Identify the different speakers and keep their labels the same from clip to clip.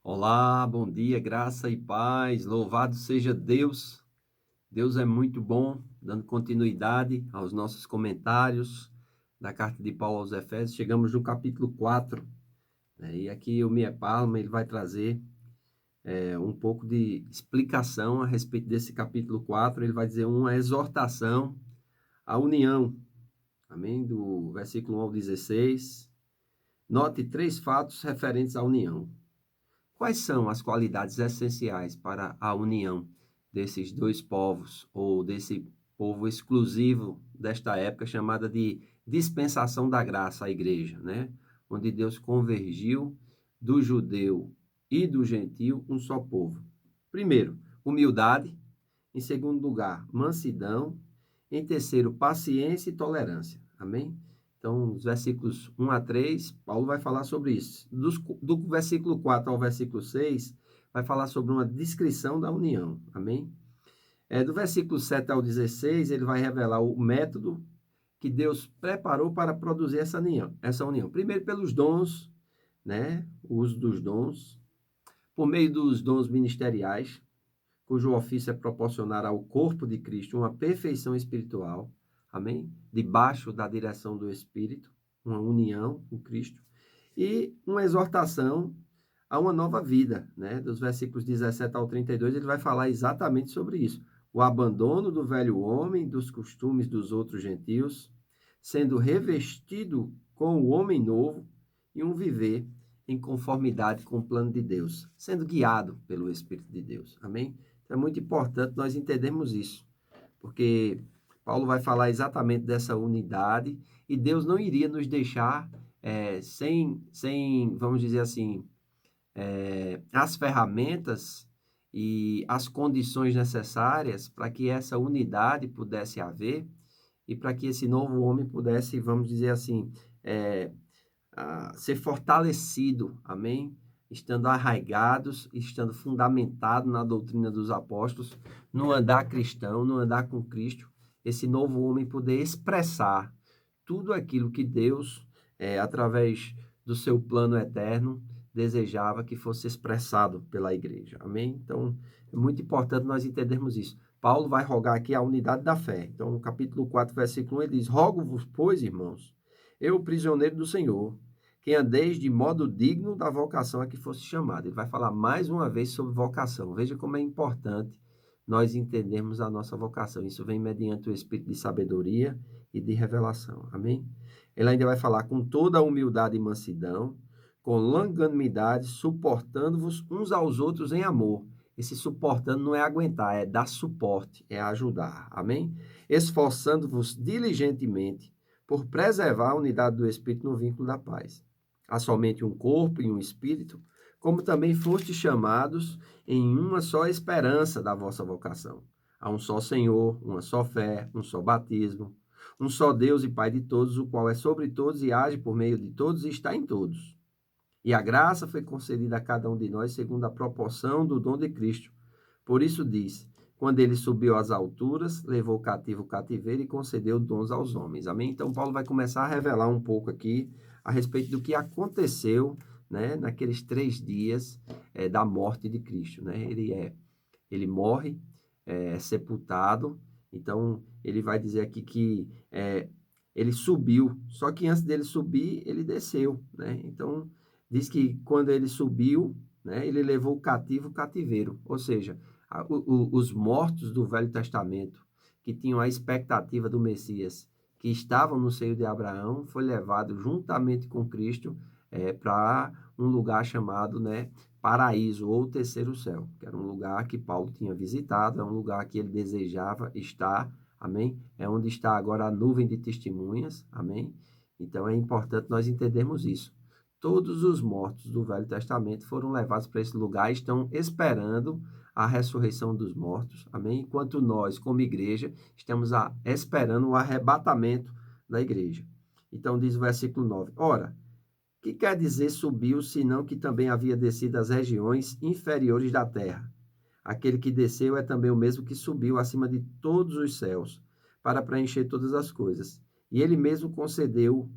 Speaker 1: Olá, bom dia, graça e paz, louvado seja Deus. Deus é muito bom, dando continuidade aos nossos comentários da carta de Paulo aos Efésios. Chegamos no capítulo 4, né? E aqui o Mia Palma ele vai trazer um pouco de explicação a respeito desse capítulo 4. Ele vai dizer uma exortação à união, amém? Do versículo 1 ao 16. Note três fatos referentes à união. Quais são as qualidades essenciais para a união desses dois povos, ou desse povo exclusivo desta época, chamada de dispensação da graça, a igreja, né? Onde Deus convergiu do judeu e do gentio um só povo. Primeiro, humildade. Em segundo lugar, mansidão. Em terceiro, paciência e tolerância. Amém? Então, os versículos 1 a 3, Paulo vai falar sobre isso. Do versículo 4 ao versículo 6, vai falar sobre uma descrição da união. Amém? Do versículo 7 ao 16, ele vai revelar o método que Deus preparou para produzir essa união. Primeiro, pelos dons, né? O uso dos dons. Por meio dos dons ministeriais, cujo ofício é proporcionar ao corpo de Cristo uma perfeição espiritual, amém? Debaixo da direção do Espírito, uma união com Cristo, e uma exortação a uma nova vida, né? Dos versículos 17 ao 32, ele vai falar exatamente sobre isso. O abandono do velho homem, dos costumes dos outros gentios, sendo revestido com o homem novo e um viver em conformidade com o plano de Deus, sendo guiado pelo Espírito de Deus. Amém? Então é muito importante nós entendermos isso, porque Paulo vai falar exatamente dessa unidade e Deus não iria nos deixar sem, vamos dizer assim, as ferramentas e as condições necessárias para que essa unidade pudesse haver e para que esse novo homem pudesse, vamos dizer assim, ser fortalecido, amém? Estando arraigados, estando fundamentado na doutrina dos apóstolos, no andar cristão, no andar com Cristo, esse novo homem poder expressar tudo aquilo que Deus, através do seu plano eterno, desejava que fosse expressado pela igreja. Amém? Então, é muito importante nós entendermos isso. Paulo vai rogar aqui a unidade da fé. Então, no capítulo 4, versículo 1, ele diz: Rogo-vos, pois, irmãos, eu, prisioneiro do Senhor, que andeis de modo digno da vocação a que fosse chamado. Ele vai falar mais uma vez sobre vocação. Veja como é importante nós entendermos a nossa vocação. Isso vem mediante o espírito de sabedoria e de revelação. Amém? Ele ainda vai falar com toda a humildade e mansidão, com longanimidade, suportando-vos uns aos outros em amor. Esse suportando não é aguentar, é dar suporte, é ajudar. Amém? Esforçando-vos diligentemente por preservar a unidade do Espírito no vínculo da paz. Há somente um corpo e um Espírito, como também fostes chamados em uma só esperança da vossa vocação. Há um só Senhor, uma só fé, um só batismo, um só Deus e Pai de todos, o qual é sobre todos e age por meio de todos e está em todos. E a graça foi concedida a cada um de nós segundo a proporção do dom de Cristo. Por isso diz: quando ele subiu às alturas, levou cativo o cativeiro e concedeu dons aos homens. Amém? Então, Paulo vai começar a revelar um pouco aqui a respeito do que aconteceu, né, naqueles 3 dias da morte de Cristo. Né? Ele morre, é sepultado. Então, ele vai dizer aqui que ele subiu, só que antes dele subir, ele desceu. Né? Então, diz que quando ele subiu, né, ele levou o cativo o cativeiro, ou seja, os mortos do Velho Testamento, que tinham a expectativa do Messias, que estavam no seio de Abraão, foi levado juntamente com Cristo para um lugar chamado, né, paraíso ou terceiro céu, que era um lugar que Paulo tinha visitado, é um lugar que ele desejava estar, amém? É onde está agora a nuvem de testemunhas, amém? Então é importante nós entendermos isso. Todos os mortos do Velho Testamento foram levados para esse lugar e estão esperando a ressurreição dos mortos, amém? Enquanto nós, como igreja, estamos esperando o arrebatamento da igreja. Então diz o versículo 9: Ora, que quer dizer subiu, senão que também havia descido às regiões inferiores da terra? Aquele que desceu é também o mesmo que subiu acima de todos os céus, para preencher todas as coisas. E ele mesmo concedeu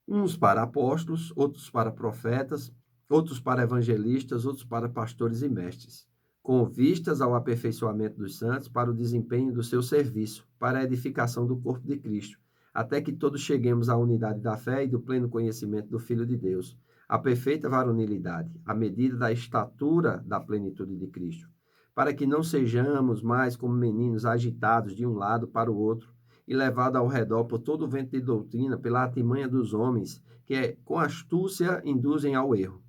Speaker 1: uns para apóstolos, outros para profetas, outros para evangelistas, outros para pastores e mestres, com vistas ao aperfeiçoamento dos santos para o desempenho do seu serviço, para a edificação do corpo de Cristo, até que todos cheguemos à unidade da fé e do pleno conhecimento do Filho de Deus, à perfeita varonilidade, à medida da estatura da plenitude de Cristo, para que não sejamos mais como meninos agitados de um lado para o outro e levados ao redor por todo o vento de doutrina, pela artimanha dos homens, que com astúcia induzem ao erro.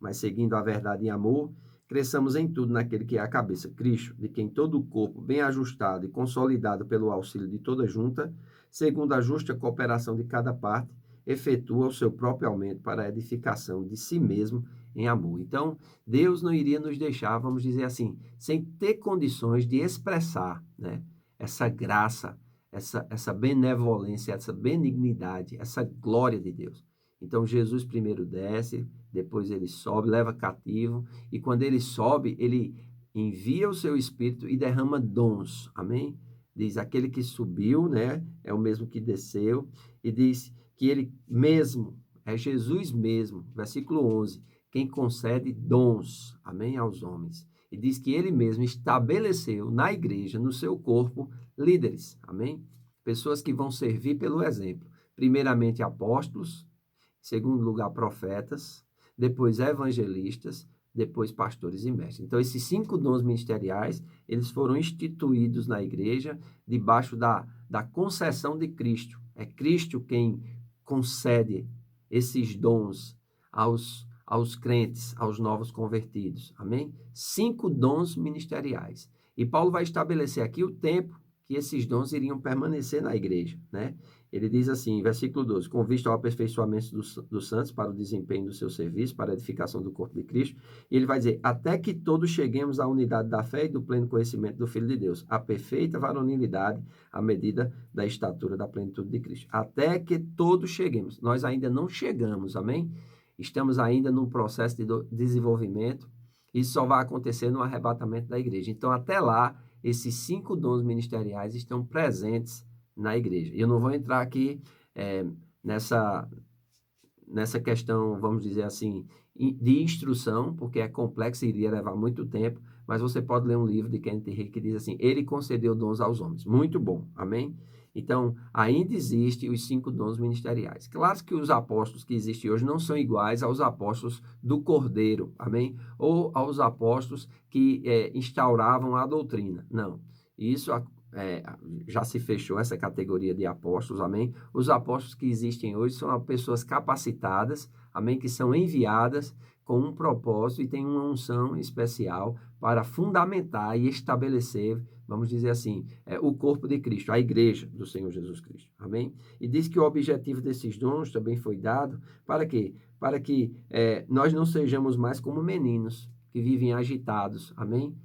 Speaker 1: Mas seguindo a verdade em amor, cresçamos em tudo naquele que é a cabeça, Cristo, de quem todo o corpo, bem ajustado e consolidado pelo auxílio de toda junta, segundo a justa cooperação de cada parte, efetua o seu próprio aumento para a edificação de si mesmo em amor. Então, Deus não iria nos deixar, vamos dizer assim, sem ter condições de expressar, né, essa graça, essa benevolência, essa benignidade, essa glória de Deus. Então, Jesus primeiro desce, depois ele sobe, leva cativo, e quando ele sobe, ele envia o seu Espírito e derrama dons, amém? Diz, aquele que subiu, né, é o mesmo que desceu, e diz que ele mesmo, é Jesus mesmo, versículo 11, quem concede dons, amém, aos homens. E diz que ele mesmo estabeleceu na igreja, no seu corpo, líderes, amém? Pessoas que vão servir pelo exemplo. Primeiramente apóstolos, em segundo lugar profetas, depois evangelistas, depois pastores e mestres. Então, esses 5 dons ministeriais, eles foram instituídos na igreja debaixo da concessão de Cristo. É Cristo quem concede esses dons aos crentes, aos novos convertidos. Amém? 5 dons ministeriais. E Paulo vai estabelecer aqui o tempo que esses dons iriam permanecer na igreja, né? Ele diz assim, versículo 12, com vista ao aperfeiçoamento dos santos para o desempenho do seu serviço, para a edificação do corpo de Cristo, e ele vai dizer, até que todos cheguemos à unidade da fé e do pleno conhecimento do Filho de Deus, a perfeita varonilidade à medida da estatura da plenitude de Cristo. Até que todos cheguemos. Nós ainda não chegamos, amém? Estamos ainda num processo de desenvolvimento. Isso só vai acontecer no arrebatamento da igreja. Então, até lá, esses 5 dons ministeriais estão presentes na igreja. E eu não vou entrar aqui nessa questão, vamos dizer assim, de instrução, porque é complexo e iria levar muito tempo, mas você pode ler um livro de Kenneth Hagin que diz assim, ele concedeu dons aos homens. Muito bom, amém? Então, ainda existem os 5 dons ministeriais. Claro que os apóstolos que existem hoje não são iguais aos apóstolos do Cordeiro, amém? Ou aos apóstolos que instauravam a doutrina. Não, isso já se fechou essa categoria de apóstolos, amém? Os apóstolos que existem hoje são pessoas capacitadas, amém? Que são enviadas com um propósito e têm uma unção especial para fundamentar e estabelecer, vamos dizer assim, o corpo de Cristo, a igreja do Senhor Jesus Cristo, amém? E diz que o objetivo desses dons também foi dado para quê? Para que nós não sejamos mais como meninos que vivem agitados, amém?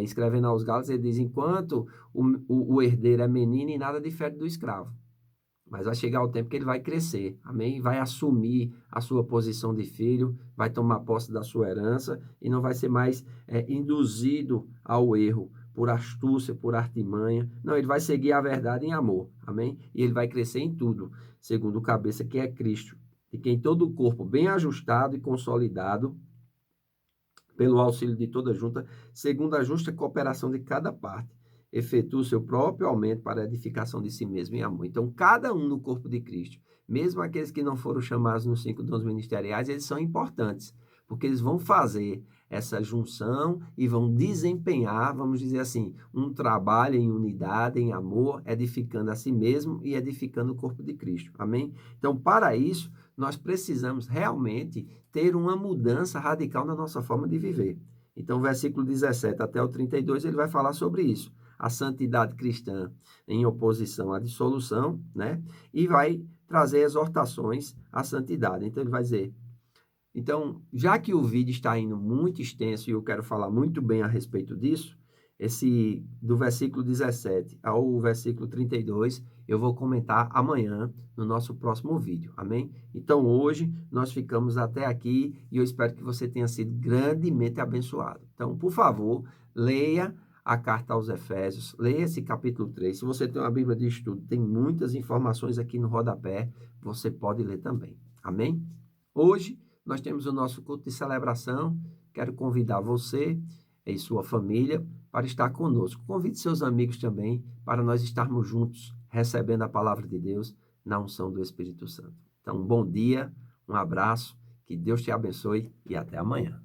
Speaker 1: Escrevendo aos Gálatas, ele diz, enquanto o herdeiro é menino e nada difere do escravo. Mas vai chegar o tempo que ele vai crescer, amém? Vai assumir a sua posição de filho, vai tomar posse da sua herança e não vai ser mais induzido ao erro por astúcia, por artimanha. Não, ele vai seguir a verdade em amor, amém? E ele vai crescer em tudo, segundo o cabeça que é Cristo, de quem todo o corpo bem ajustado e consolidado pelo auxílio de toda junta, segundo a justa cooperação de cada parte, efetua o seu próprio aumento para a edificação de si mesmo em amor. Então, cada um no corpo de Cristo, mesmo aqueles que não foram chamados nos 5 dons ministeriais, eles são importantes, porque eles vão fazer essa junção e vão desempenhar, vamos dizer assim, um trabalho em unidade, em amor, edificando a si mesmo e edificando o corpo de Cristo. Amém? Então, para isso, nós precisamos realmente ter uma mudança radical na nossa forma de viver. Então, versículo 17 até o 32, ele vai falar sobre isso. A santidade cristã em oposição à dissolução, né? E vai trazer exortações à santidade. Então, ele vai dizer... Então, já que o vídeo está indo muito extenso e eu quero falar muito bem a respeito disso, do versículo 17 ao versículo 32, eu vou comentar amanhã no nosso próximo vídeo, amém? Então, hoje nós ficamos até aqui e eu espero que você tenha sido grandemente abençoado. Então, por favor, leia a carta aos Efésios, leia esse capítulo 3. Se você tem uma Bíblia de estudo, tem muitas informações aqui no rodapé, você pode ler também, amém? Hoje, nós temos o nosso culto de celebração. Quero convidar você e sua família para estar conosco. Convide seus amigos também para nós estarmos juntos, recebendo a palavra de Deus na unção do Espírito Santo. Então, um bom dia, um abraço, que Deus te abençoe e até amanhã.